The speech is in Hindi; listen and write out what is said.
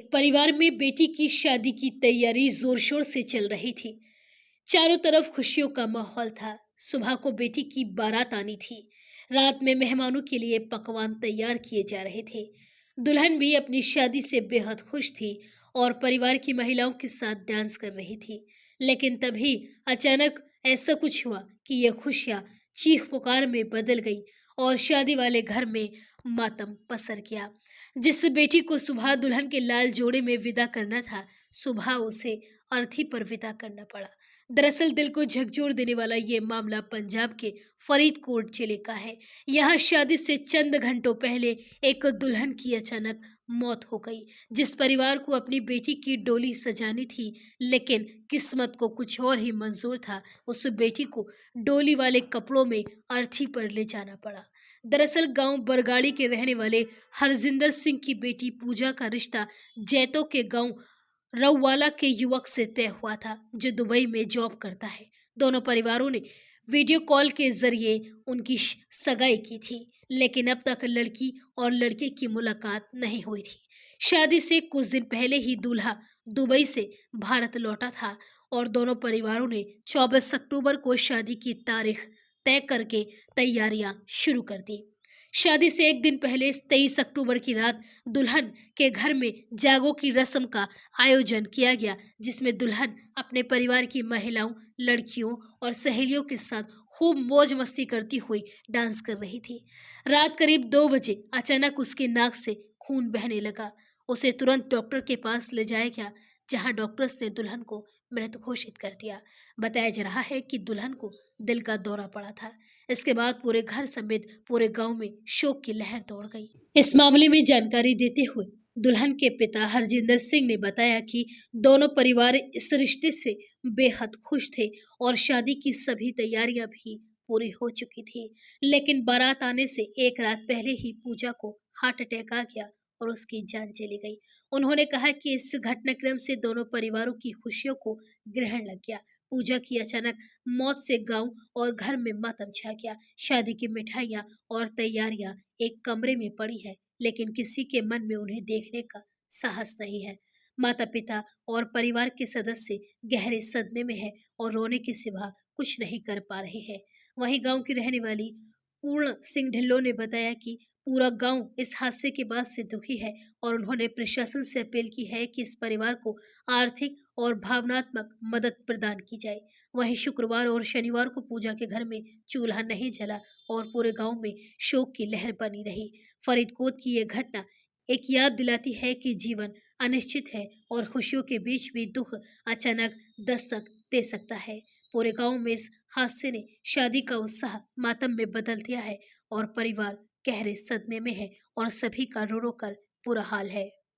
एक परिवार में बेटी की शादी की तैयारी जोर शोर से चल रही थी। चारों तरफ खुशियों का माहौल था। सुबह को बेटी की बारात आनी थी। रात में मेहमानों के लिए पकवान तैयार किए जा रहे थे। दुल्हन भी अपनी शादी से बेहद खुश थी और परिवार की महिलाओं के साथ डांस कर रही थी। लेकिन तभी अचानक ऐसा कुछ हुआ कि यह खुशियां चीख पुकार में बदल गई और शादी वाले घर में मातम पसर गया। जिस बेटी को सुबह दुल्हन के लाल जोड़े में विदा करना था, सुबह उसे अर्थी पर विदा करना पड़ा। दरअसल दिल को झकझोर देने वाला ये मामला पंजाब के फरीदकोट जिले का है। यहाँ शादी से चंद घंटों पहले एक दुल्हन की अचानक मौत हो गई। जिस परिवार को अपनी बेटी की डोली सजानी थी, लेकिन किस्मत को कुछ और ही मंजूर था। उस बेटी को डोली वाले कपड़ों में अर्थी पर ले जाना पड़ा। दरअसल गांव बरगाड़ी के रहने वाले हरजिंदर सिंह की बेटी पूजा का रिश्ता जैतो के गांव रउवाला के युवक से तय हुआ था, जो दुबई में जॉब करता है। दोनों परिवारों ने वीडियो कॉल के जरिए उनकी सगाई की थी, लेकिन अब तक लड़की और लड़के की मुलाकात नहीं हुई थी। शादी से कुछ दिन पहले ही दूल्हा दुबई से भारत लौटा था और दोनों परिवारों ने 24 अक्टूबर को शादी की तारीख तय करके तैयारियां शुरू कर दी। शादी से एक दिन पहले 23 अक्टूबर की रात दुल्हन के घर में जागो की रस्म का आयोजन किया गया, जिसमें दुल्हन अपने परिवार की महिलाओं, लड़कियों और सहेलियों के साथ खूब मौज मस्ती करती हुई डांस कर रही थी। रात करीब 2 बजे अचानक उसके नाक से खून बहने लगा। उसे तुरंत डॉक्टर के पास ले जाया गया, जहां डॉक्टर्स ने दुल्हन को मृत घोषित कर दिया। बताया जा रहा है कि दुल्हन को दिल का दौरा पड़ा था। इसके बाद पूरे घर समेत पूरे गांव में शोक की लहर दौड़ गई। इस मामले में जानकारी देते हुए दुल्हन के पिता हरजिंदर सिंह ने बताया कि दोनों परिवार इस रिश्ते से बेहद खुश थे और शादी की सभी तैयारियां भी पूरी हो चुकी थी। लेकिन बारात आने से एक रात पहले ही पूजा को हार्ट अटैक आ गया और उसकी जान चली गई। उन्होंने कहा कि इस घटनाक्रम से दोनों परिवारों की खुशियों को ग्रहण लग गया। पूजा की अचानक मौत से गांव और घर में मातम छा गया। शादी की मिठाइयां और तैयारियां एक कमरे में पड़ी है, लेकिन किसी के मन में उन्हें देखने का साहस नहीं है। माता पिता और परिवार के सदस्य गहरे सदमे में है और रोने के सिवा कुछ नहीं कर पा रहे हैं। वहीं गांव की रहने वाली पूर्ण सिंह ढिल्लों ने बताया कि पूरा गांव इस हादसे के बाद से दुखी है और उन्होंने प्रशासन से अपील की है कि इस परिवार को आर्थिक और भावनात्मक मदद प्रदान की जाए। वहीं शुक्रवार और शनिवार को पूजा के घर में चूल्हा नहीं जला और पूरे गांव में शोक की लहर बनी रही। फरीदकोट की यह घटना एक याद दिलाती है कि जीवन अनिश्चित है और खुशियों के बीच भी दुख अचानक दस्तक दे सकता है। पूरे गांव में इस हादसे ने शादी का उत्साह मातम में बदल दिया है और परिवार गहरे सदमे में है और सभी का रो रो कर बुरा हाल है।